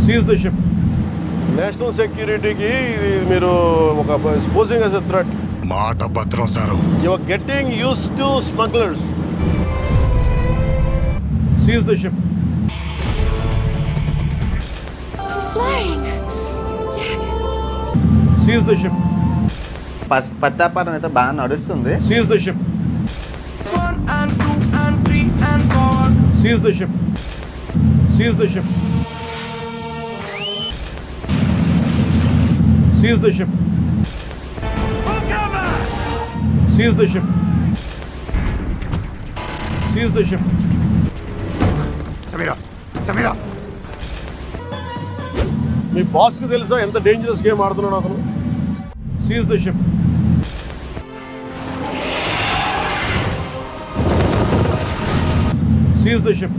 Seize the ship. National సెక్యూరిటీకి మీరు ఒక పోజింగ్ యాజ్ ఎ థ్రెట్. మాట భద్రం సారు. You are getting use to smugglers. Seize the ship. Flying. Seize the ship. పత్తాపారం అయితే బాగా నడుస్తుంది. Seize the ship. Seize the ship. Seize the ship. Seize the ship. Seize the ship. Seize the ship. Sameera మీ బాస్కి తెలుసా ఎంత dangerous game ఆడుతున్నాడు అతను? Seize the ship. Seize the ship.